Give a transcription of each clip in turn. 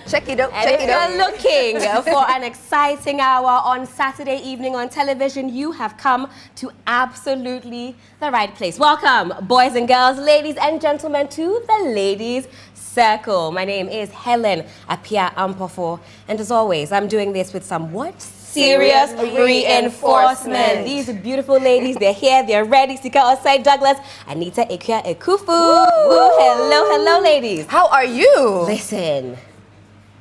Check it out. And if you're looking for an exciting hour on Saturday evening on television, you have come to absolutely the right place. Welcome, boys and girls, ladies and gentlemen, to the Ladies Circle. My name is Helen Apia Ampofo, and as always, I'm doing this with some serious reinforcement. These beautiful ladies, they're here, they're ready. Sika Osai Douglas, Anita Ekia Ekufu. Hello, hello, ladies. How are you? Listen,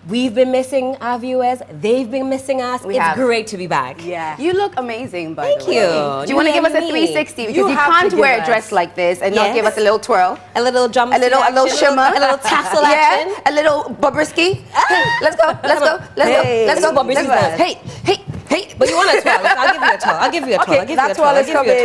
we've been missing our viewers. They've been missing us. It's great to be back. Yeah. You look amazing, by the way. Thank you. Do you want to give us a 360? Because you can't wear a dress like this and not give us a little twirl. A little jump, a little shimmer. A little tassel action. A little bobrisky. Let's go, let's go, let's go, let's go. Hey, hey. Hey, but you want a 12? I'll give you a 12. I'll give you a 12. Okay, I'll give you a 12.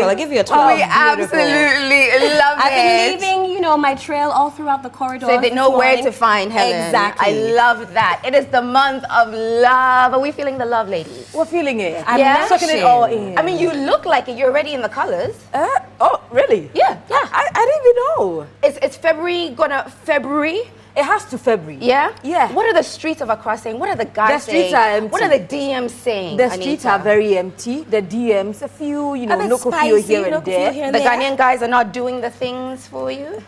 I'll give you a 12. We absolutely love it. I've been leaving, you know, my trail all throughout the corridor. So they know where to find Helen. Exactly. I love that. It is the month of love. Are we feeling the love, ladies? We're feeling it. I'm sucking it all in. I mean, you look like it. You're already in the colors. Oh, really? Yeah. I didn't even know. It's February, February. It has to February. Yeah? Yeah. What are the streets of Accra saying? What are the guys saying? The streets are empty. What are the DMs saying, The streets are very empty. The DMs, a few, you know, local few here and there. The Ghanaian guys are not doing the things for you?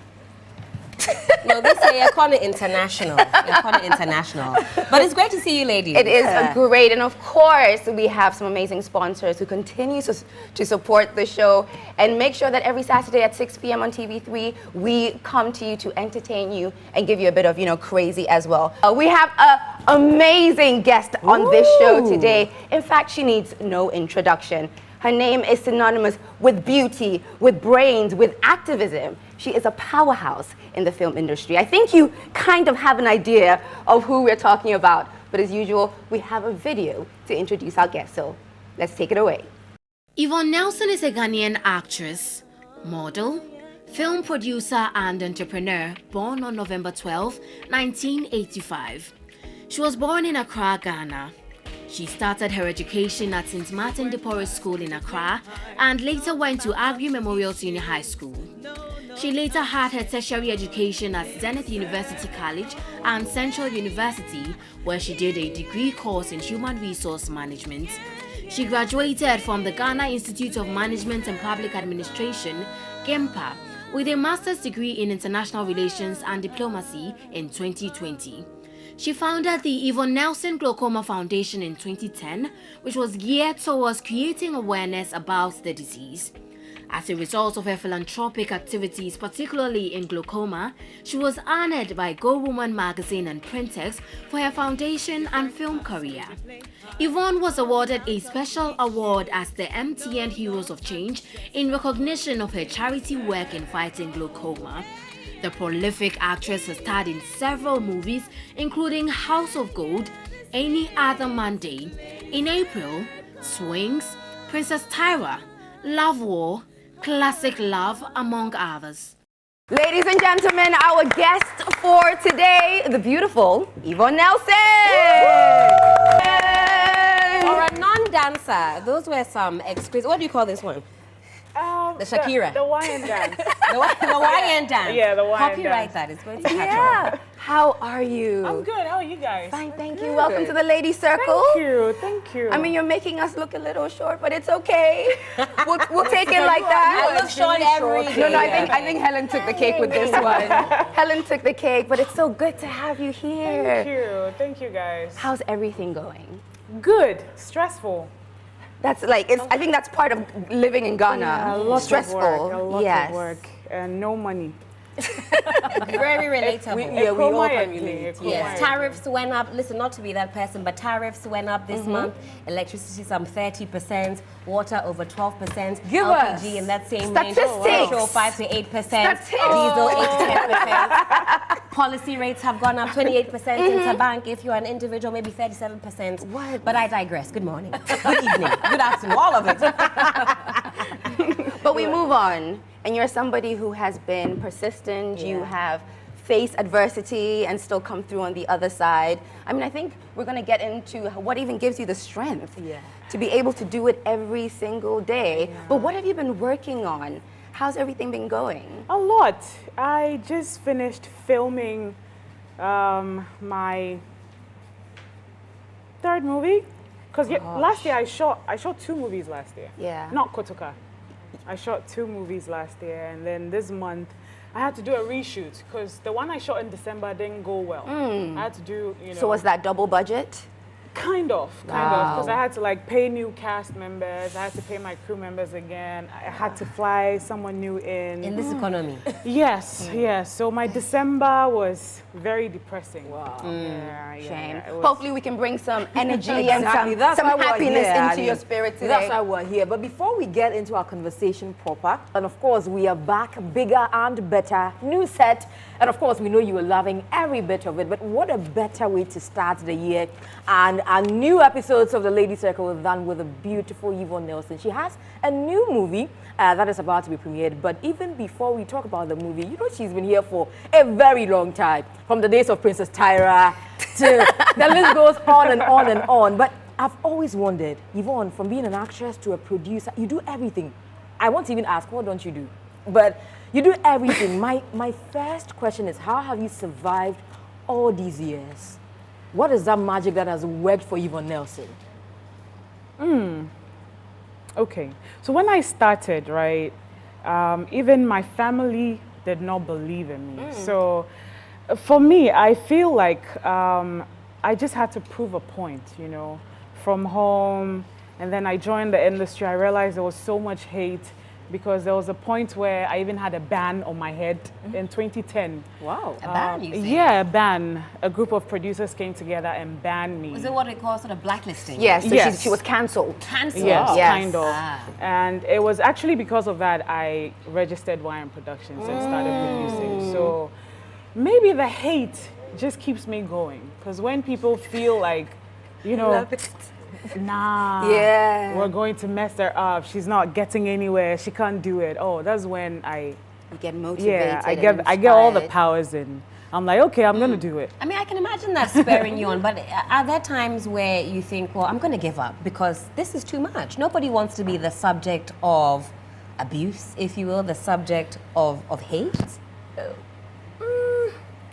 No, they say you're calling it international. You're calling it international. But it's great to see you, ladies. It is great. And of course, we have some amazing sponsors who continue to support the show and make sure that every Saturday at 6 p.m. on TV3, we come to you to entertain you and give you a bit of, you know, crazy as well. We have an amazing guest on this show today. In fact, she needs no introduction. Her name is synonymous with beauty, with brains, with activism. She is a powerhouse in the film industry. I think you kind of have an idea of who we're talking about, but as usual, we have a video to introduce our guest, so let's take it away. Yvonne Nelson is a Ghanaian actress, model, film producer and entrepreneur born on November 12, 1985. She was born in Accra, Ghana. She started her education at St. Martin de Porres School in Accra and later went to Agri Memorial Senior High School. She later had her tertiary education at Zenith University College and Central University, where she did a degree course in Human Resource Management. She graduated from the Ghana Institute of Management and Public Administration, GIMPA, with a master's degree in International Relations and Diplomacy in 2020. She founded the Yvonne Nelson Glaucoma Foundation in 2010, which was geared towards creating awareness about the disease. As a result of her philanthropic activities, particularly in glaucoma, she was honored by Go Woman magazine and Printex for her foundation and film career. Yvonne was awarded a special award as the MTN Heroes of Change in recognition of her charity work in fighting glaucoma. The prolific actress has starred in several movies, including House of Gold, Any Other Monday, In April, Swings, Princess Tyra, Love War, Classic Love, among others. Ladies and gentlemen, our guest for today, the beautiful Yvonne Nelson! For a non-dancer, those were some exquisite... What do you call this one? The Shakira. The Hawaiian dance. The Hawaiian dance. Yeah, the Hawaiian Copyright dance. that. It's going to catch on. How are you? I'm good. How are you guys? Fine, thank you. Welcome to the Lady Circle. Thank you. Thank you. I mean, you're making us look a little short, but it's okay. We'll take it like that. I look short every day. No, I think Helen took the cake with this one. Helen took the cake, but it's so good to have you here. Thank you. Thank you, guys. How's everything going? Good. Stressful. That's like, I think that's part of living in Ghana. Yeah, a lot stressful. Of work, a lot of work, and no money. Very relatable. We all can relate. Yes, tariffs went up. Listen, not to be that person, but tariffs went up this month. Electricity some 30%, water over 12%. Give us LPG in that same statistics. range, petrol 5 to 8%, diesel 8 to 10%. Policy rates have gone up 28%. Interbank, if you're an individual, maybe 37%. What? But I digress. Good morning, good evening, good afternoon, all of it. But we move on. And you're somebody who has been persistent. Yeah. You have faced adversity and still come through on the other side. I mean, I think we're going to get into what even gives you the strength to be able to do it every single day. Yeah. But what have you been working on? How's everything been going? A lot. I just finished filming my third movie. Because last year I shot 2 movies last year. Yeah. Not Kotoka. I shot 2 movies last year, and then this month I had to do a reshoot because the one I shot in December didn't go well. I had to do, you know. So was that double budget? Kind of, because I had to like pay new cast members, I had to pay my crew members again, I had to fly someone new in. In this economy? Yes, yes. So my December was very depressing. Wow. Shame. Yeah, Hopefully we can bring some energy Exactly. and That's some why we're happiness here, into Annie. your spirit today. That's why we're here. But before we get into our conversation proper, and of course we are back bigger and better, new set, and of course we know you are loving every bit of it, but what a better way to start the year and our new episodes of the Lady Circle than with the beautiful Yvonne Nelson. She has a new movie that is about to be premiered, but even before we talk about the movie, you know she's been here for a very long time, from the days of Princess Tyra to the list goes on and on and on. But I've always wondered, Yvonne, from being an actress to a producer, you do everything. I won't even ask, what don't you do? But you do everything. My first question is, how have you survived all these years? What is that magic that has worked for Yvonne Nelson? Okay, so when I started, right, even my family did not believe in me. So for me, I feel like I just had to prove a point, you know, from home. And then I joined the industry. I realized there was so much hate because there was a point where I even had a ban on my head in 2010. Wow. A ban, you say? Yeah, a ban. A group of producers came together and banned me. Was it what they call sort of blacklisting? Yes, so Yes. she was cancelled. Cancelled? Yes, Yes. kind of. And it was actually because of that I registered YM Productions and started producing. So maybe the hate just keeps me going. Because when people feel like, you know, nah, Yeah. we're going to mess her up, she's not getting anywhere, she can't do it. Oh, that's when You get motivated. yeah, I and get all the inspired. powers in. I'm like, okay, I'm gonna do it. I mean, I can imagine that spurring you on, but are there times where you think, well, I'm going to give up because this is too much? Nobody wants to be the subject of abuse, if you will, the subject of hate.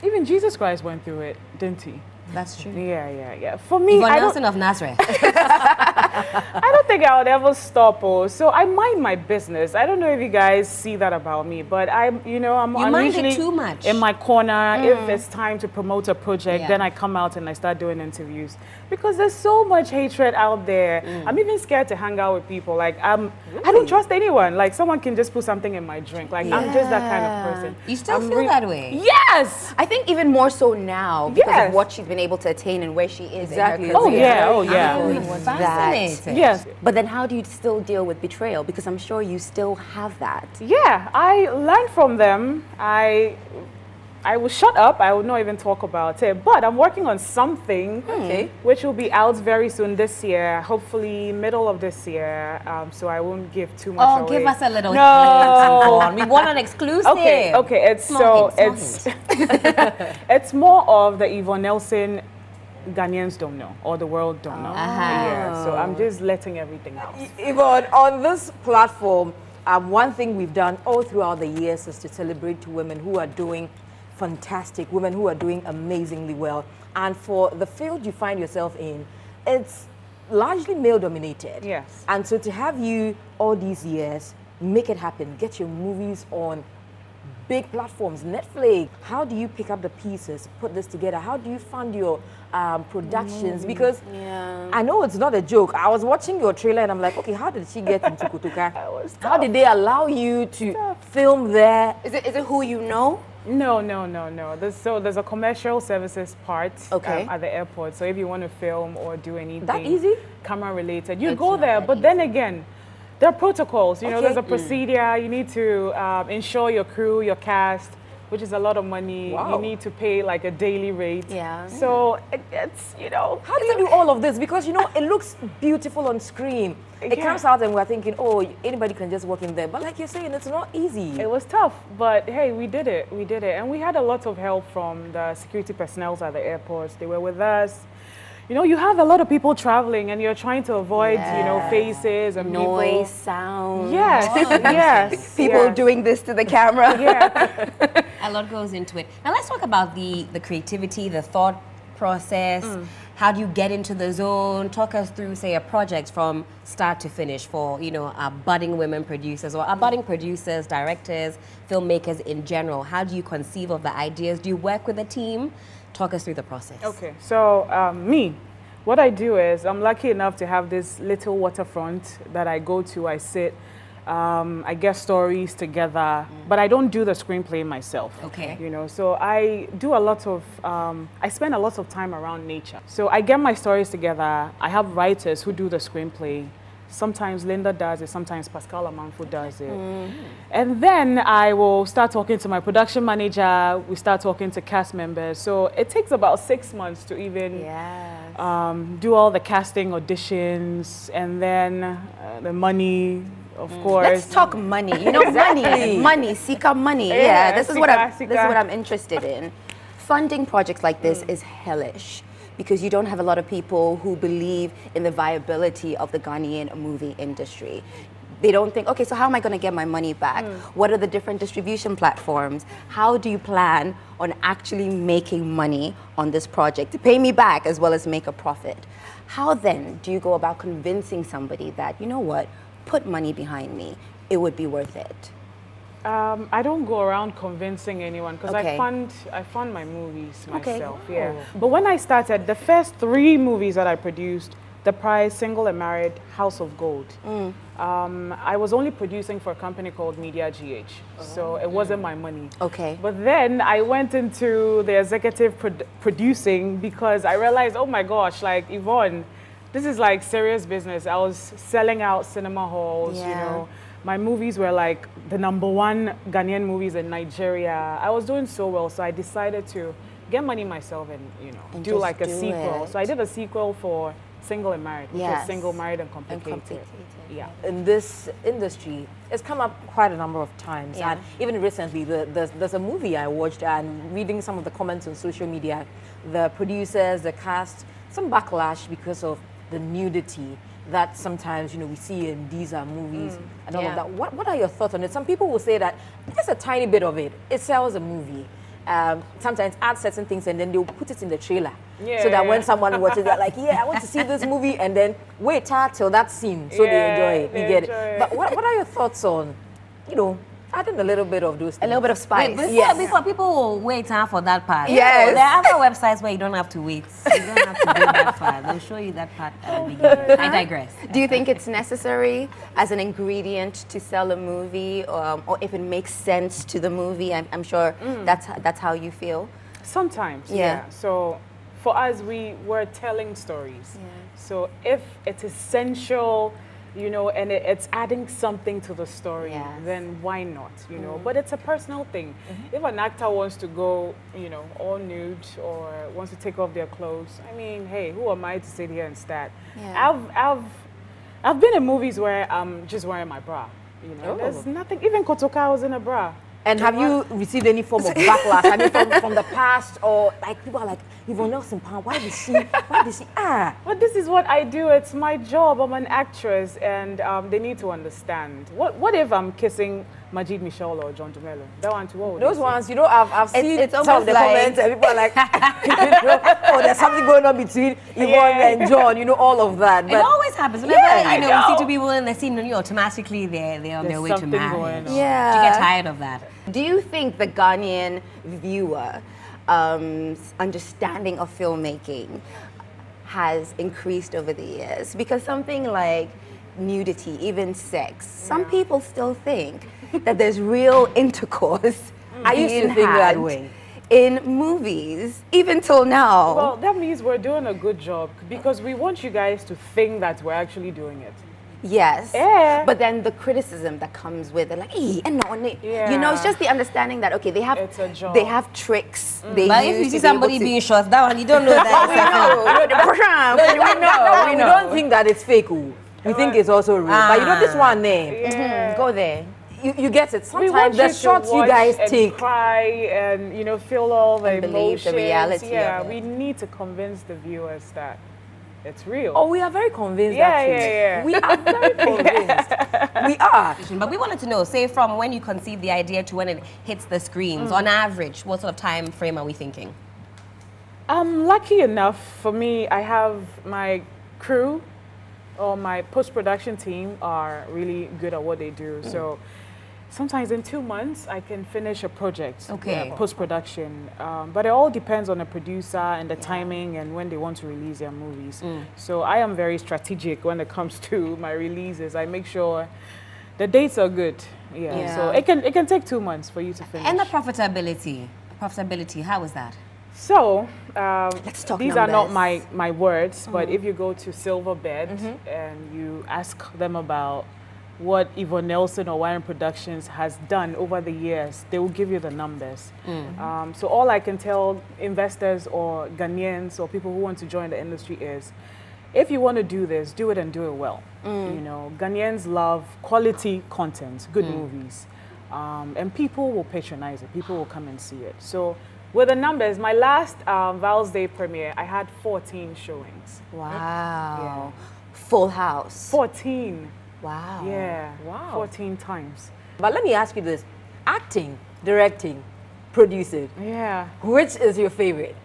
Even Jesus Christ went through it, didn't he? That's true. Yeah. For me, Yvonne I don't, Nelson of Nazareth. I don't think I would ever stop. So I mind my business. I don't know if you guys see that about me, but I'm You I'm mind it usually too much. in my corner. If it's time to promote a project, Yeah. then I come out and I start doing interviews because there's so much hatred out there. I'm even scared to hang out with people. Like I don't trust anyone. Like someone can just put something in my drink. Like I'm just that kind of person. You still I'm feel that way? Yes. I think even more so now because Yes. of what she's been able to attain and where she is Exactly. in her career. Oh yeah. I'm fascinated. Yes. But then how do you still deal with betrayal? Because I'm sure you still have that. Yeah, I learned from them. I will shut up. I will not even talk about it. But I'm working on something, which will be out very soon this year. Hopefully, middle of this year. So I won't give too much away. Oh, give us a little No. hint, Yvonne. We want an exclusive. Okay. Small hint. It's more of the Yvonne Nelson Ghanaians don't know or the world don't know. Yeah. So I'm just letting everything out. Yvonne, on this platform, one thing we've done all throughout the years is to celebrate women who are doing fantastic, women who are doing amazingly well. And for the field you find yourself in, it's largely male dominated. Yes. And so to have you all these years make it happen, get your movies on big platforms, Netflix, how do you pick up the pieces, put this together? How do you fund your productions? Because I know it's not a joke. I was watching your trailer and I'm like, okay, how did she get into Kutuka? How did they allow you to film there? Is it who you know? No. There's a commercial services part at the airport. So if you want to film or do anything That easy? camera related, you go there. But then again, there are protocols. You know, there's a procedure. You need to insure your crew, your cast, which is a lot of money. Wow. You need to pay like a daily rate. Yeah. So it's, you know. How do you do all of this? Because, you know, it looks beautiful on screen. It Yeah. comes out and we're thinking, oh, anybody can just walk in there. But like you're saying, it's not easy. It was tough, but hey, we did it. And we had a lot of help from the security personnel at the airports. They were with us. You know, you have a lot of people traveling and you're trying to avoid, you know, faces and Noise, people. sound. Yes, yes. People yes. doing this to the camera. Yeah. A lot goes into it. Now let's talk about the creativity, the thought process? How do you get into the zone? Talk us through, say, a project from start to finish for, you know, our budding women producers or our budding producers, directors, filmmakers in general. How do you conceive of the ideas? Do you work with a team? Talk us through the process. Okay, so what I do is I'm lucky enough to have this little waterfront that I go to. I sit, I get stories together, but I don't do the screenplay myself. Okay. You know, so I do a lot of, I spend a lot of time around nature. So I get my stories together. I have writers who do the screenplay. Sometimes Linda does it, sometimes Pascal Amanfo does it. And then I will start talking to my production manager, we start talking to cast members. So it takes about 6 months to even do all the casting auditions, and then the money, of course. Let's talk money. You know, money, Sika money. Yeah, this is what I'm interested in. Funding projects like this is hellish, because you don't have a lot of people who believe in the viability of the Ghanaian movie industry. They don't think, okay, so how am I going to get my money back? What are the different distribution platforms? How do you plan on actually making money on this project to pay me back as well as make a profit? How then do you go about convincing somebody that, you know what, put money behind me, it would be worth it? I don't go around convincing anyone, because I fund my movies myself. Yeah. But when I started, the first 3 movies that I produced, The Prize, Single and Married, House of Gold, I was only producing for a company called Media GH, so it wasn't my money. Okay. But then I went into the executive producing because I realized, oh my gosh, like Yvonne, this is like serious business. I was selling out cinema halls, you know. My movies were like the #1 Ghanaian movies in Nigeria. I was doing so well, so I decided to get money myself and, you know, do like a sequel. So I did a sequel for Single and Married, which was Single, Married, and Complicated. Yeah. In this industry, it's come up quite a number of times. And even recently, there's a movie I watched, and reading some of the comments on social media, the producers, the cast, some backlash because of the nudity that sometimes, you know, we see in these movies and all of that. What are your thoughts on it? Some people will say that just a tiny bit of it, it sells a movie. Sometimes add certain things and then they'll put it in the trailer. So that when someone watches, they're like, yeah, I want to see this movie, and then wait till that scene so they enjoy it. You get it. But what are your thoughts on, you know, adding a little bit of those things? A little bit of spice. Before people will wait for that part. Yes. There are other websites where you don't have to wait. You don't have to go that far. They'll show you that part at the beginning. I digress. Do you think it's necessary as an ingredient to sell a movie, or if it makes sense to the movie? I'm sure that's how you feel. Sometimes, yeah. So for us, we're telling stories. So if it's essential, you know, and it's adding something to the story, then why not, you know? But it's a personal thing. If an actor wants to go, you know, all nude or wants to take off their clothes, I mean, hey, who am I to sit here and stat? I've been in movies where I'm just wearing my bra, you know? There's nothing, even Kotoka was in a bra. And have you received any form of backlash? I mean, from the past, or like people are like, Yvonne Nelson, why did she? But this is what I do. It's my job. I'm an actress, and they need to understand. What if I'm kissing Majid Michelle or John Dumelo? That one too. Those ones, you know, I've seen some of the like comments, and people are like, oh, there's something going on between Yvonne and John. You know, all of that. But it always happens. Whenever you know, we see two people in the scene, and automatically they're on their way to marriage. Do you get tired of that? Do you think the Ghanaian viewer understanding of filmmaking has increased over the years? Because something like nudity, even sex, some people still think that there's real intercourse. I used to think that way. In movies, even till now. Well, that means we're doing a good job, because we want you guys to think that we're actually doing it. Yes, but then the criticism that comes with it, like, you know, it's just the understanding that, okay, they have tricks. They but if you see somebody being shot down, you don't know that. We don't think that it's fake. We think it's also real. But you know this one name. Go there. You get it. Sometimes the shots you guys take, cry and, you know, feel all the emotions. The reality. Yeah, we need to convince the viewers that it's real. Oh, we are very convinced. Actually. We are very convinced. We are. But we wanted to know, say, from when you conceive the idea to when it hits the screens, on average, what sort of time frame are we thinking? Lucky enough for me, I have my crew or my post-production team are really good at what they do. So sometimes in 2 months, I can finish a project, post-production. But it all depends on the producer and the timing and when they want to release their movies. So I am very strategic when it comes to my releases. I make sure the dates are good. So it can take 2 months for you to finish. And the profitability, how is that? So, Let's talk these numbers. are not my words, but if you go to Silverbed and you ask them about what Yvonne Nelson or Warren Productions has done over the years, they will give you the numbers. So all I can tell investors or Ghanaians or people who want to join the industry is, if you want to do this, do it and do it well. You know, Ghanaians love quality content, good movies, and people will patronize it. People will come and see it. So with the numbers, my last Val's Day premiere, I had 14 showings. Wow. Full house. 14. Wow. Yeah. Wow. 14 times. But let me ask you this. Acting, directing, producing. Yeah. Which is your favorite?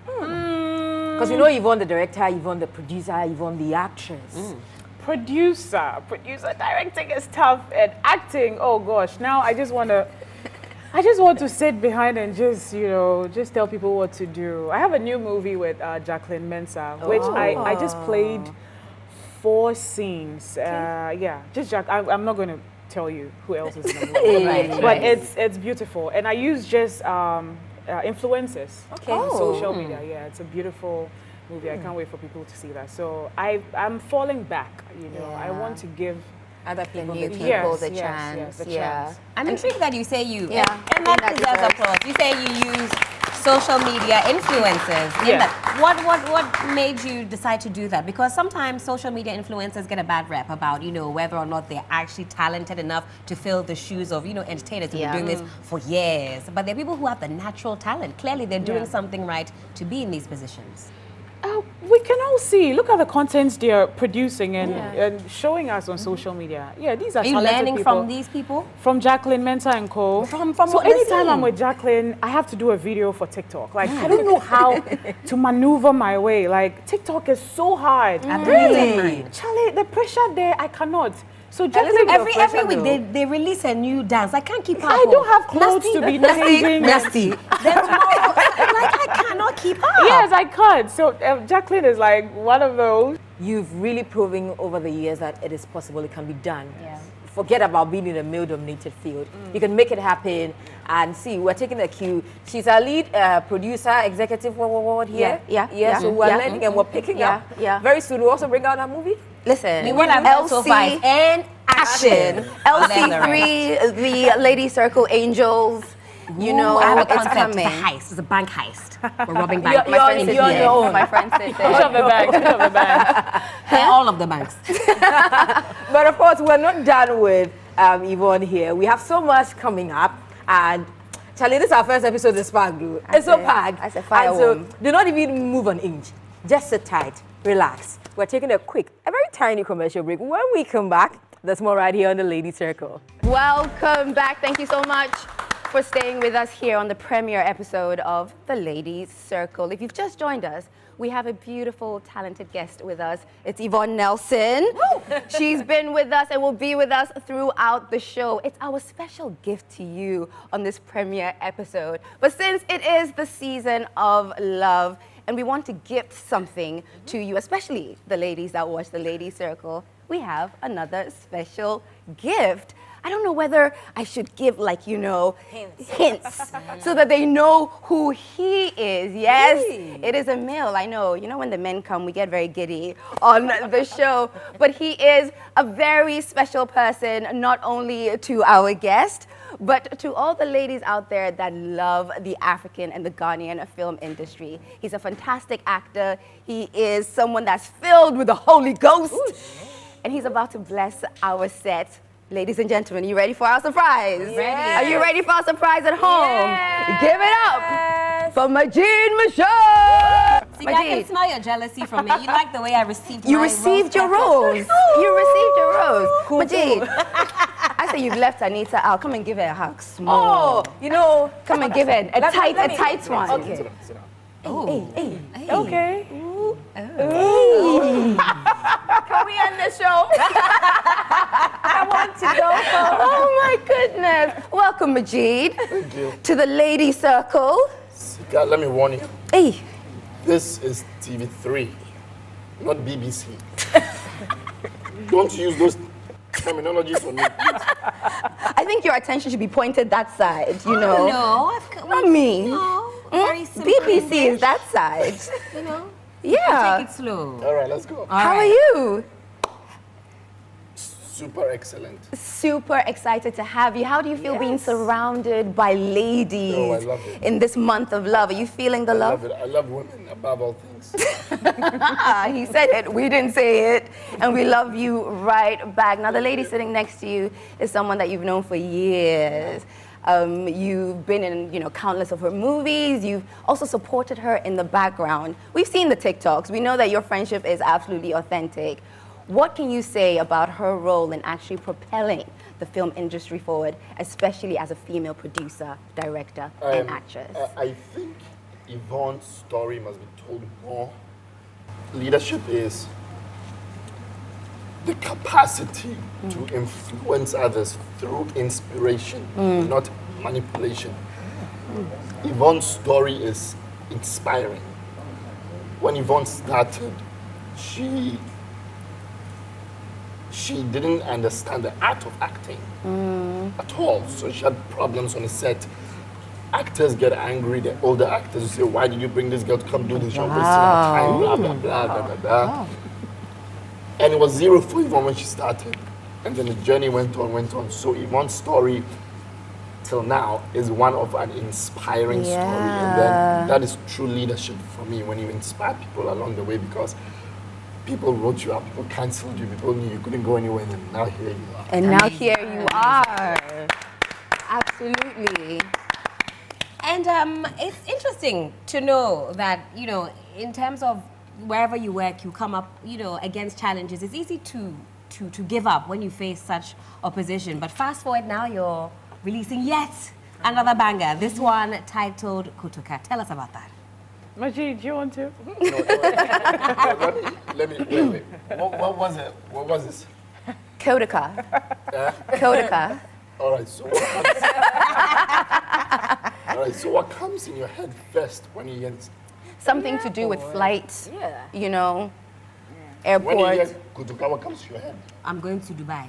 Because you know Yvonne the director, Yvonne the producer, Yvonne the actress. Producer directing is tough, and acting, oh gosh, now I just want to sit behind and just, you know, just tell people what to do. I have a new movie with Jacqueline Mensah, which I just played 4 scenes. Just I'm not going to tell you who else is in the movie, but it's beautiful, and I use just influencers on social media. Yeah, it's a beautiful movie. I can't wait for people to see that. So I'm falling back. You know, I want to give Other people, the chance. The chance. I'm intrigued that you say you. Yeah. And that deserves applause. You say you use social media influencers. What made you decide to do that? Because sometimes social media influencers get a bad rep about, you know, whether or not they're actually talented enough to fill the shoes of, you know, entertainers who've been doing this for years. But there are people who have the natural talent. Clearly, they're doing something right to be in these positions. We can all see. Look at the contents they're producing and showing us on social media. Yeah, these are talented learning people. from these people? From Jacqueline Mensah and co. So anytime I'm with Jacqueline, I have to do a video for TikTok. Like, I don't know how to maneuver my way. Like, TikTok is so hard. Really? Charlie, the pressure there, I cannot. So Jacqueline, every week they release a new dance. I can't keep up. I don't have clothes to be changing. Nasty. Then tomorrow, like, I cannot keep up. Yes, I can't. So Jacqueline is like one of those. You've really proven over the years that it is possible, it can be done. Yeah. Forget about being in a male-dominated field. You can make it happen. And see, we're taking a cue. She's our lead producer, executive here. So we're learning and we're picking up. Very soon we'll also bring out our movie. Listen, we want LC and action. LC3, the Lady Circle Angels. You know, I have a it's concept. coming. It's a heist. It's a bank heist. We're robbing banks. You're on your own. My friend said Which of the banks? All of the banks. But of course, we're not done with Yvonne here. We have so much coming up. And Charlie, this is our first episode of the Spark Group. It's so packed. I said fire. So do not even move an inch. Just sit tight, relax. We're taking a very tiny commercial break. When we come back, there's more right here on the Lady Circle. Welcome back. Thank you so much for staying with us here on the premiere episode of The Ladies Circle. If you've just joined us, we have a beautiful, talented guest with us. It's Yvonne Nelson. She's been with us and will be with us throughout the show. It's our special gift to you on this premiere episode. But since it is the season of love, and we want to gift something to you, especially the ladies that watch The Ladies Circle, we have another special gift. I don't know whether I should give, like, you know, hints so that they know who he is. Yes, it is a male. I know. You know, when the men come, we get very giddy on the show. But he is a very special person, not only to our guest, but to all the ladies out there that love the African and the Ghanaian film industry. He's a fantastic actor. He is someone that's filled with the Holy Ghost. And he's about to bless our set. Ladies and gentlemen, you ready for our surprise? Yes. Are you ready for our surprise at home? Yes. Give it up for Majid Majid. See, I can smell your jealousy from me. You like the way I received You my received your rose. rose. You received your rose. Majid, I say you've left Anita out. Come and give her a hug. Small. Oh, you know. Come and give her a tight one. Okay. Okay. Can we end the show? I want to go home. Oh my goodness. Welcome, Majid. Thank you. To the lady circle. God, let me warn you. Hey. This is TV3, not BBC. Don't use those terminologies on me, please. I think your attention should be pointed that side, you know. No, Not me. No, very simple BBC English, is that side. You know, Yeah. take it slow. All right, let's go. How are you? Super excellent. Super excited to have you. How do you feel being surrounded by ladies Oh, I love it. in this month of love? Are you feeling the I love? love it. I love women above all things. He said it, we didn't say it, and we love you right back. Now, the lady sitting next to you is someone that you've known for years. You've been in, countless of her movies. You've also supported her in the background. We've seen the TikToks. We know that your friendship is absolutely authentic. What can you say about her role in actually propelling the film industry forward, especially as a female producer, director, and actress? I think Yvonne's story must be told more. Leadership is the capacity to influence others through inspiration, not manipulation. Yvonne's story is inspiring. When Yvonne started, she didn't understand the art of acting at all. So she had problems on the set. Actors get angry, the older actors say, why did you bring this girl to come do this? You're wasting our time, blah, blah, blah, blah, blah, blah. And it was zero for Yvonne when she started. And then the journey went on. So Yvonne's story till now is one of an inspiring story. And then that is true leadership for me, when you inspire people along the way, because people wrote you up, people cancelled you, people knew you couldn't go anywhere, and now here you are. And now here you are. Absolutely. And it's interesting to know that, in terms of wherever you work, you come up, against challenges. It's easy to give up when you face such opposition. But fast forward now, you're releasing yet another banger. This one titled Kutuka. Tell us about that. Majid, do you want to? Let me wait. What was it? What was this? Kodaka. Kodaka. All right, so what comes in your head first when you hear this? Something to do with flights, When you airport. hear Kutuka, what comes to your head? I'm going to Dubai.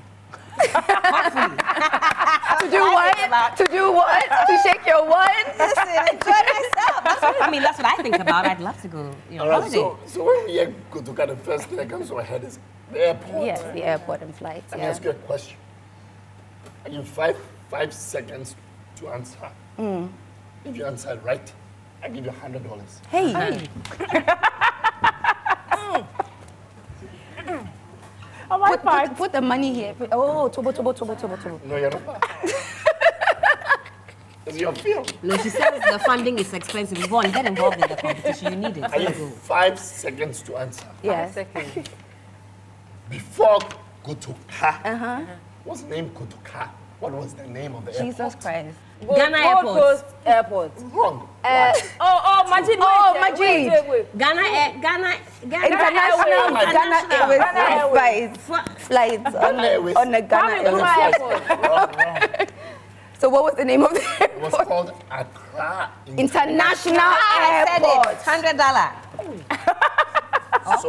To do what? To do what? To shake your what? Listen, enjoy myself. That's what I think about. I'd love to go, All right, holiday. so when we hear Kutuka, the first thing that comes to our head is the airport. Yes, the airport and flights. Let me ask you a question. I give you five seconds to answer. If you answer right, I give you $100. Hey. Put the money here. Tobo. No, you're not. It's your film. No, she says the funding is expensive. Yvonne, get involved in the competition. You need it. I give you 5 seconds to answer. Yes. Before Kutuka, what's the name Kutuka? What was the name of the airport? Jesus Christ. Ghana Gold Airport. Coast Airport. Wrong. Majid. Majid. Wait. Ghana International Airways. flights on the Ghana Kwame Airport. Nkrumah Airport. Wrong. So what was the name of the It was airport? called Accra International Airport. $100. So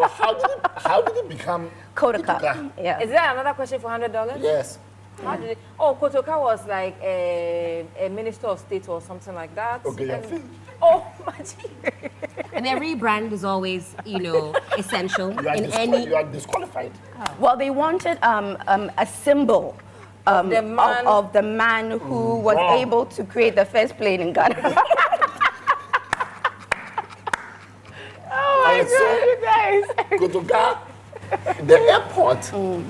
how did it become Kodaka. Yeah. Is there another question for $100? Yes. How did it? Oh, Kotoka was like a minister of state or something like that. Okay, I think Oh, Majid. And every brand is always, essential you are disqualified. Well, they wanted a symbol the man- of the man who was Wow. able to create the first plane in Ghana. And so, Kotoka, the airport,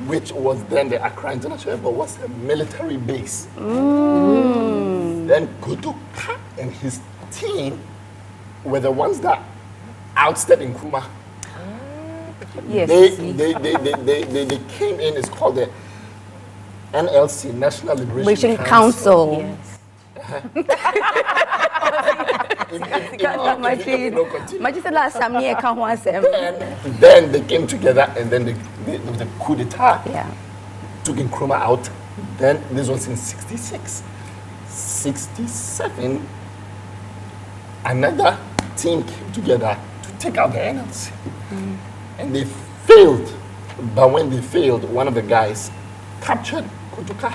which was then the Accra International Airport, was a military base. Then Kotoka and his team were the ones that ousted Nkrumah. Yes. They came in. It's called the NLC, National Liberation Council. And Majid said last time I can't want them. Then they came together, and then there was a coup d'etat. Yeah. Took Nkrumah out. Then this was in 66. 67, another team came together to take out the NLC. And they failed. But when they failed, one of the guys captured Kutuka.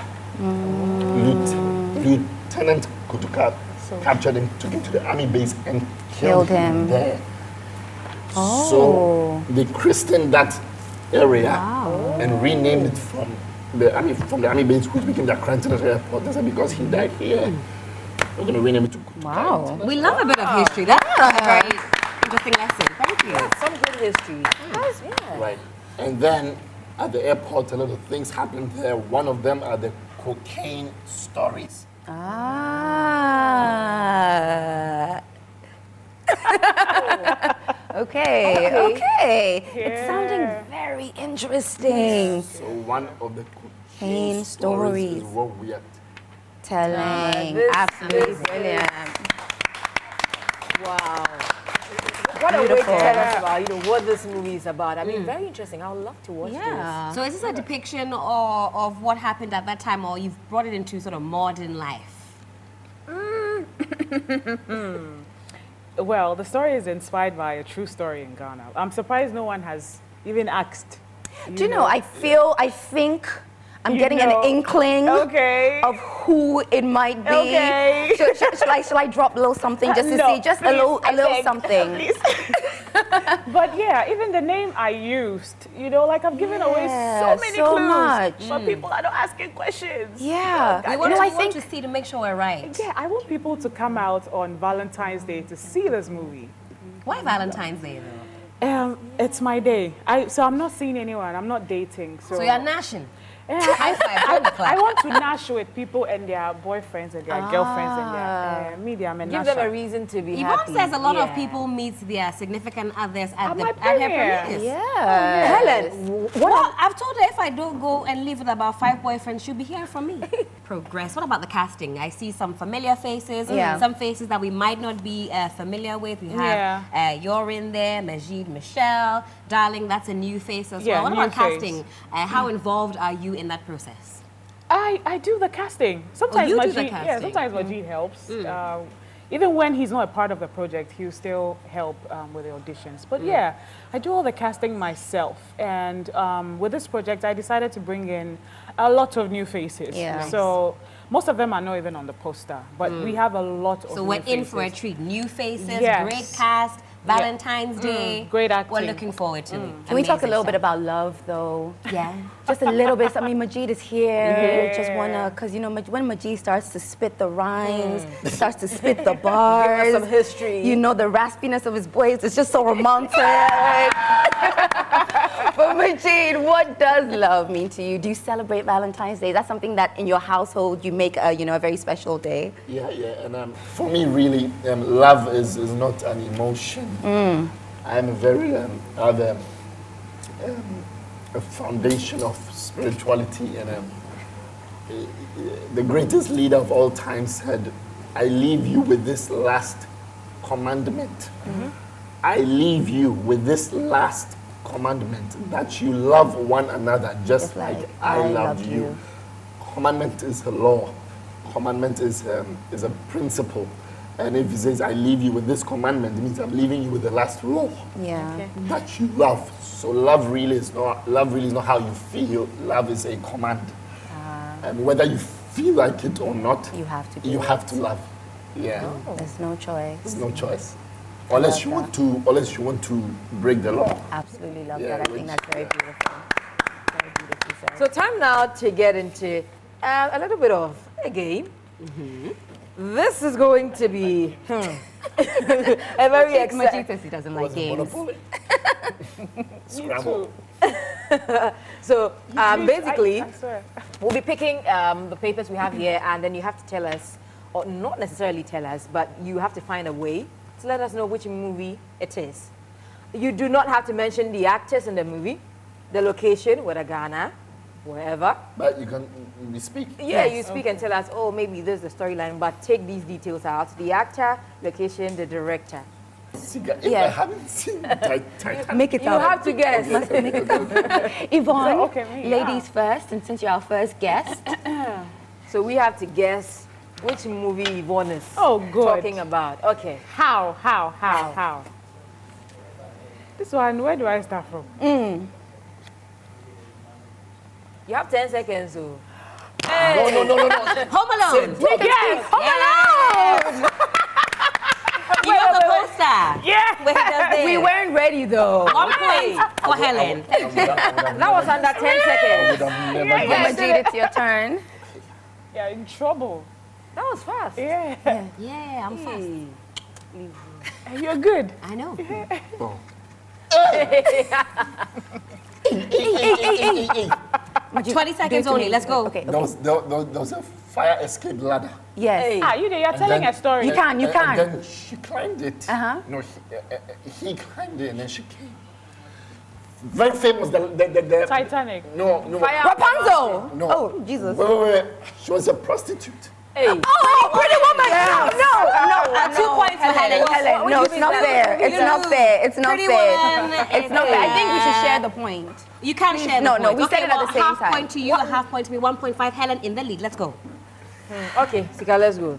Lieutenant Kutuka captured him, took him to the army base and killed him there. So they christened that area and renamed it from the army base, which became the Cranton Airport. They said because he died here, we're going to rename it to Kutuka. Wow. We love a bit of history. That's a very interesting lesson. Thank you. Yeah, some good history. Yeah. Right. And then at the airport, a lot of things happened there. One of them are the cocaine stories. Ah. Okay. It's sounding very interesting. So one of the Cocaine stories is what we are telling. Absolutely brilliant. Wow. What a way to tell us about, what this movie is about. I mean, very interesting. I would love to watch this. So is this a depiction of what happened at that time, or you've brought it into sort of modern life? Well, the story is inspired by a true story in Ghana. I'm surprised no one has even asked. Do you know, I think I'm getting an inkling of who it might be. Okay. Shall I drop a little something just to see? Just please, a little something. But yeah, even the name I used, like I've given away so many clues. Much. But people are not asking questions. Yeah. We want to see to make sure we're right. Yeah, I want people to come out on Valentine's Day to see this movie. Why Valentine's Day though? It's my day. So I'm not seeing anyone. I'm not dating. So you're gnashing. I want to nash with people and their boyfriends and their girlfriends and their media. Give them a reason to be Yvonne happy. says a lot of people meet their significant others at her premiere. premieres. Yeah. Helen, Well, I've told her if I don't go and live with about 5 boyfriends, she'll be hearing from me. Progress. What about the casting? I see some familiar faces, some faces that we might not be familiar with. We have you're in there, Majid, Michelle, Darling, that's a new face as well. What about casting? How involved are you in that process? I do the casting. Sometimes you do Majid, the casting? yeah, sometimes Majid helps. Even when he's not a part of the project, he'll still help with the auditions. But yeah, I do all the casting myself. And with this project, I decided to bring in a lot of new faces. Yeah. So most of them are not even on the poster, but we have a lot of So new we're in faces. for a treat. New faces, Yes. great cast, Valentine's Day. Great acting. We're looking forward to it. Can we talk a little bit about love, though? Yeah. Just a little bit. I mean, Majid is here. Just wanna, because when Majid starts to spit the rhymes, starts to spit the bars, give us some history. The raspiness of his voice is just so romantic. But Majid, what does love mean to you? Do you celebrate Valentine's Day? Is that something that in your household you make a very special day? Yeah, and for me, really, love is not an emotion. I'm I have a foundation of spirituality, and the greatest leader of all time said, I leave you with this last commandment. I leave you with this last commandment, that you love one another just like I love you. Commandment is a law. Commandment is a principle. And if he says, I leave you with this commandment, it means I'm leaving you with the last law. Yeah. That you love. So love really is not how you feel. Love is a command. And whether you feel like it or not, You have to. you have to love. Yeah. There's no choice. There's no choice. Unless you want to break the law. Absolutely love Yeah, that. I think that's very beautiful. Very beautifully said. So time now to get into a little bit of a game. This is going to be a very exciting... Majid says he doesn't like Was it games. Monopoly? Scrabble. So basically, I swear. we'll be picking the papers we have here, and then you have to tell us, or not necessarily tell us, but you have to find a way to let us know which movie it is. You do not have to mention the actors in the movie, the location, whether Ghana, wherever. But you can speak. Yeah, you speak and tell us, oh, maybe this is the storyline, but take these details out. The actor, location, the director. If I haven't seen Titanic. Make it You up. have to guess. Yvonne, So, okay, me, ladies first, and since you're our first guest. So we have to guess which movie Yvonne is talking about. Okay. How? This one, where do I start from? You have 10 seconds. So. No. Home Alone. Yes, Home Alone! You know the poster. Yeah. Where he does this. We weren't ready though. 1 point for Helen. That was under 10 seconds. Majid, it's your turn. Yeah, in trouble. That was fast. Yeah. Yeah, I'm fast. You're good. I know. 20 seconds only. Let's go. Okay. There was a fire escape ladder. Yes. You're telling a story. You can. And then she climbed it. No, he climbed it and then she came. Very famous. The Titanic. No. Rapunzel. No. Oh, Jesus. Wait. She was a prostitute. Hey. Oh, Pretty Woman. No. 2 points for Helen. Helen, no, it's not fair. It's not fair. It's not Pretty fair. Woman. It's not fair. I think we should share the point. You can't share the No, point. no, we said it at the same half time. point to you, a half point to me, 1.5. Helen in the lead. Let's go. Okay, Sika, let's go.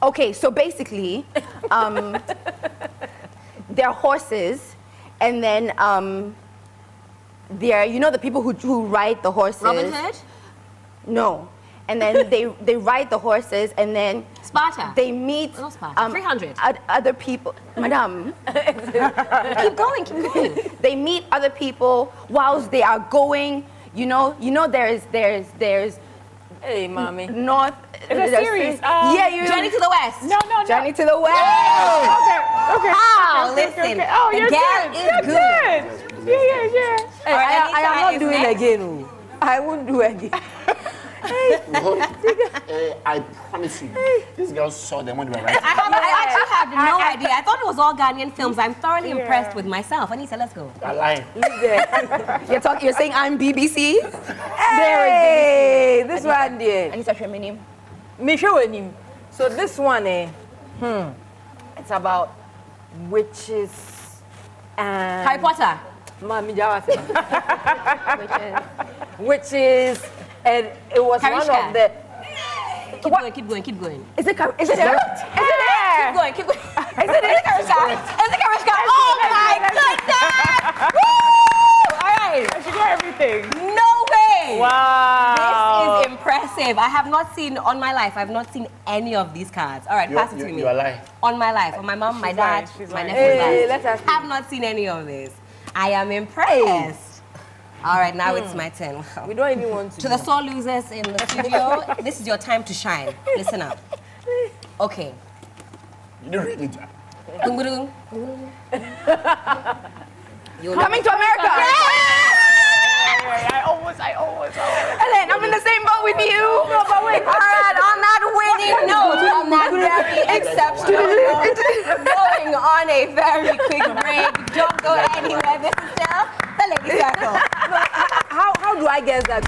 Okay, so basically, they're horses, and then they're, you know, the people who ride the horses. Robin Hood? No. And then they ride the horses, and then Sparta. they meet Not Sparta. 300. Other people. Madam, Keep going. they meet other people whilst they are going. You know, there's Hey, mommy. north. It's a series. Yeah, you. Journey to the West. No. Journey to the West. Okay. Wow, listen. Oh, The you're girl good. is You're good. Yeah. Hey, Alright, I am Anita not is doing next. again. Oh. I won't do again. I promise you, these girls saw them when they were writing. I actually had no idea. I thought it was all Ghanaian films. I'm thoroughly impressed with myself. Anita, let's go. I lie. You're saying I'm BBC? Hey, this one there. I need to show my name. Me show him. So this one, it's about witches and Harry Potter. Mami Jawase. Witches, and it was Karishka. one of the. Keep going. Is it there? Keep going. Is it Karishka? Is it Karishka? Oh my goodness! Woo! All right. I should get everything. No way! Wow. This is impressive. I have not seen, on my life, I've not seen any of these cards. All right, pass it to me. You are lying. On my life, on my mom, my dad, lying. She's my lying. nephew's Hey, life. let us Have not seen any of this. I am impressed. All right, now it's my turn. Wow. We don't even want to. To the sore losers in the studio, this is your time to shine. Listen up. Okay. You didn't read it. Coming to America. I almost. Helen, I'm in the same boat with you. No, but wait. All right, on that winning note, on that very exceptional note, going on a very quick break. Don't go anywhere. This is still the Lady Circle. How do I guess that?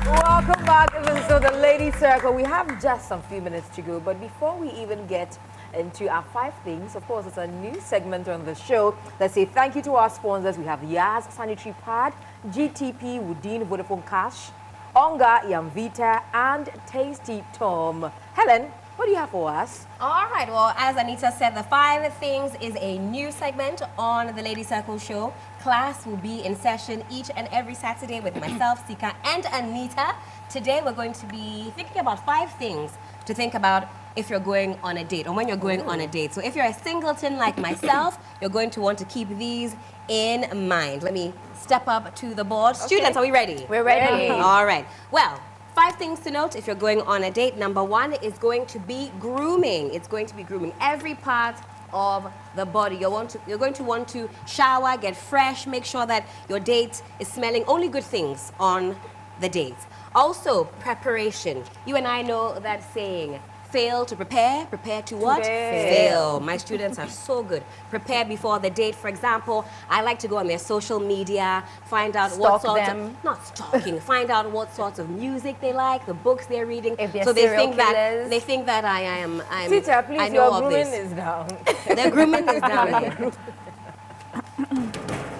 Welcome back, so the Lady Circle. We have just some few minutes to go, but before we even get into our 5 things, of course, it's a new segment on the show. Let's say thank you to our sponsors. We have Yaz Sanitary Pad, GTP, Woodin, Vodafone Cash, Onga, Yamvita, and Tasty Tom. Helen, what do you have for us? All right, well, as Anita said, the 5 things is a new segment on the Lady Circle show. Class will be in session each and every Saturday with myself, Sika, and Anita. Today, we're going to be thinking about 5 things to think about if you're going on a date or when you're going on a date. So if you're a singleton like myself, you're going to want to keep these in mind. Let me step up to the board. Students, are we ready? We're ready. All right. Well, 5 things to note if you're going on a date. Number 1 is going to be grooming. It's going to be grooming every part of the body. You're going to want to shower, get fresh, make sure that your date is smelling only good things on the date. Also, preparation. You and I know that saying, fail to prepare, prepare to what? Fail. My students are so good. Prepare before the date. For example, I like to go on their social media, find out what sorts of, not stalking, find out what sorts of music they like, the books they're reading. If they're so they serial think that I'm Teacher, please, I know your of grooming this. is down. Their grooming is down here.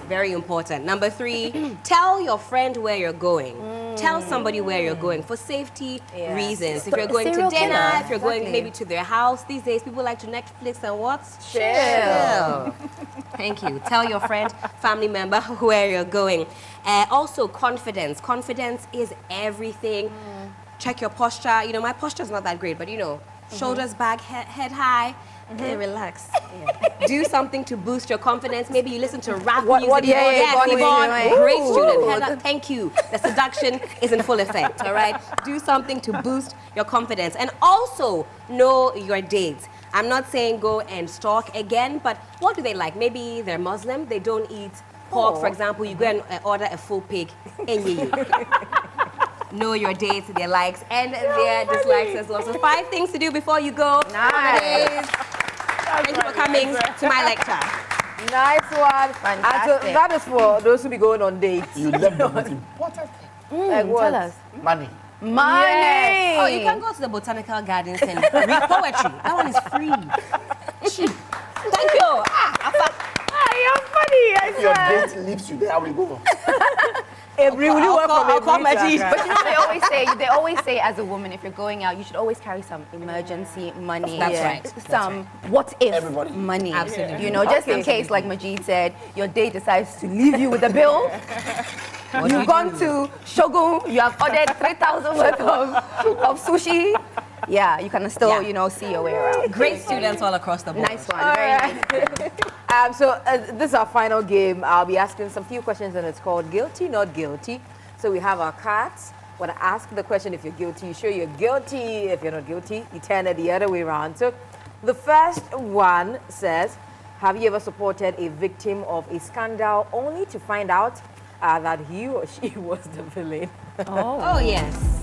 Very important. Number 3, tell your friend where you're going. Tell somebody where you're going for safety reasons. If you're going to Serial dinner, killer. if you're going maybe to their house. These days, people like to Netflix and what? Chill. Thank you. Tell your friend, family member where you're going. Also, confidence. Confidence is everything. Check your posture. You know, my posture is not that great, but you know, shoulders back, head high. Relax. Do something to boost your confidence. Maybe you listen to rap music. Yvonne, great student. Heather, thank you. The seduction is in full effect, all right? Do something to boost your confidence. And also, know your dates. I'm not saying go and stalk again, but what do they like? Maybe they're Muslim, they don't eat pork, for example. You go and order a full pig. Know your dates, their likes, and their dislikes as well. So 5 things to do before you go. Nice. Thank you for coming to my lecture. Nice one. Fantastic. And so that is for those who be going on dates. You left the most important thing. Like what? Tell us. Money. Money. Yes. Oh, you can go to the botanical gardens and read poetry. That one is free. Cheap. Thank you. You're funny, I If your date leaves you there, I will go. Every will you work from Majid. But you know, they always say as a woman, if you're going out, you should always carry some emergency money. That's right. Some what if Everybody. money. Absolutely. You know, just in case, like Majid said, your date decides to leave you with a bill. You've gone to Shogun, you have ordered 3,000 worth of sushi. Yeah, you can still, you know, see your way around. Great students all across the board. Nice one. Very nice. So this is our final game. I'll be asking some few questions and it's called Guilty, Not Guilty. So we have our cards. When I ask the question, if you're guilty, you show you're guilty. If you're not guilty, you turn it the other way around. So the first one says, have you ever supported a victim of a scandal only to find out that he or she was the villain? Oh, yes.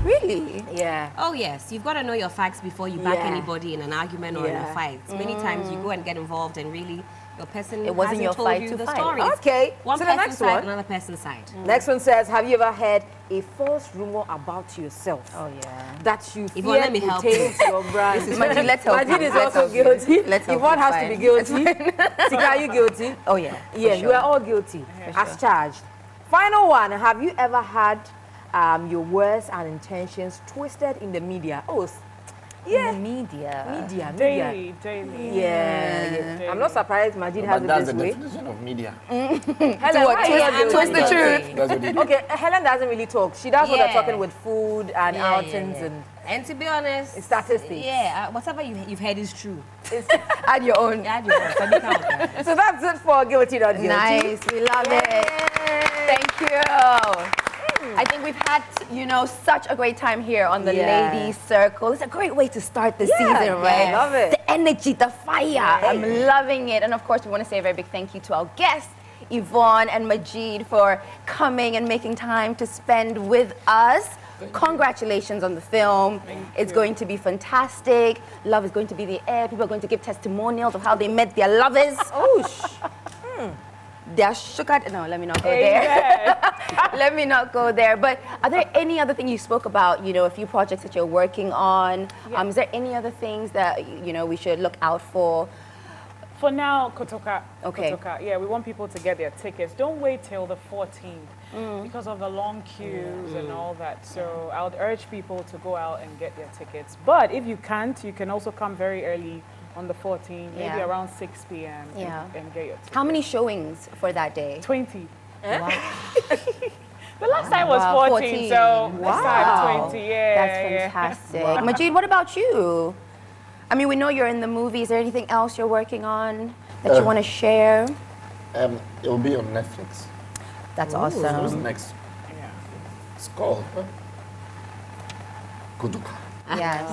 Really? Yeah. Oh, yes. You've got to know your facts before you back Yeah. anybody in an argument or in a fight. Many times you go and get involved and really your person It wasn't hasn't your told fight you to the fight. stories. Okay. One So the person's next side, one. another person's side. Next one says, have you ever heard a false rumor about yourself? Oh, yeah. That you Yvonne, let fear me help taint your brand. Majid, let's help Majid you. is Let's also help you. guilty. Let's help Yvonne you. has to be guilty. Tika, are you guilty? Oh, yeah. for Yes, sure. we are all guilty as charged. Final one, have you ever had your words and intentions twisted in the media? Oh, yeah. In the media. Media. Daily. Yeah. I'm not surprised Majid has But it that's this the way. definition of media. Helen, why are you not guilty? Twist the truth. That's what they do. Okay, Helen doesn't really talk. She does all the Yeah. talking with food and outings and And to be honest, statistics. Yeah, whatever you've heard is true. Add your own. Add your own. Can you count? So that's it for guilty, not guilty. Nice. We love it. Thank you. I think we've had, you know, such a great time here on the Yeah. Ladies Circle. It's a great way to start the Yeah, season, right? I love it. The energy, the fire. I'm loving it. And of course, we want to say a very big thank you to our guests, Yvonne and Majid, for coming and making time to spend with us. Congratulations on the film. It's going to be fantastic. Love is going to be the air. People are going to give testimonials of how they met their lovers. Their sugar. No, let me not go there. Let me not go there. But are there any other thing you spoke about? You know, a few projects that you're working on. Is there any other things that you know we should look out for? For now, Kotoka. Okay. Kotoka. Yeah, we want people to get their tickets. Don't wait till the 14th because of the long queues and all that. So I would urge people to go out and get their tickets. But if you can't, you can also come very early on the 14th, maybe Yeah. around 6 p.m. Yeah. and get your tickets. How many showings for that day? 20. Wow. The last time was 14, so this time 20. Yeah, That's fantastic. Majid, what about you? I mean, we know you're in the movie. Is there anything else you're working on that you want to share? It will be on Netflix. That's Who's awesome. next? Yeah. It's called. Koduka. Yes.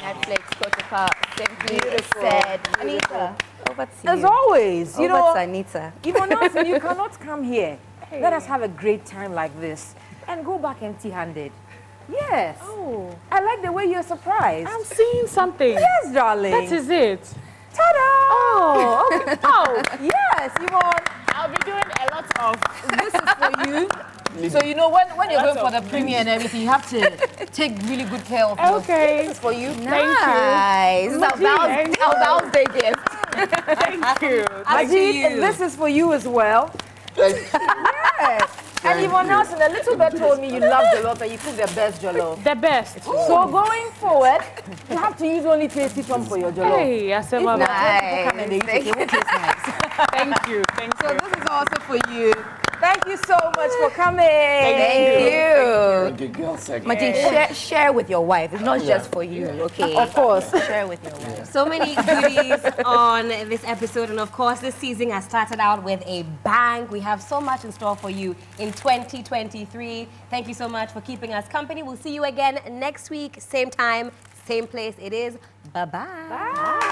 Netflix, Kotuka, simply said. Anita, over to you. As always, you Over know, to Anita. Yvonne Nelson, you cannot come here. Let us have a great time like this and go back empty-handed. Yes. Oh, I like the way you're surprised. I'm seeing something. Yes, darling. That is it. Ta-da! Oh, okay. Oh, Yes, Yvonne. I'll be doing a lot of. This is for you. So, you know, when you're going for the premiere and everything, you have to take really good care of yourself. Okay. This is for you. Nice. This is Majid, our Val's Day gift. Thank you. Majid, this is for you as well. Yes. And Yvonne Nelson, a little bit told me you love jollof and you cook the best jollof. The best. So going forward, you have to use only tasty tom for your jollof. Hey, I said, If not, Mama. when people come and they eat it, it won't taste nice. Thank you. Thank So you. this is also for you. Thank you so much for coming. Thank you. Thank you, girl. Second. Majid, share with your wife. It's not just for you, okay? Of course. Share with your wife. So many goodies on this episode, and of course, this season has started out with a bang. We have so much in store for you in 2023. Thank you so much for keeping us company. We'll see you again next week, same time, same place. It is bye-bye. Bye.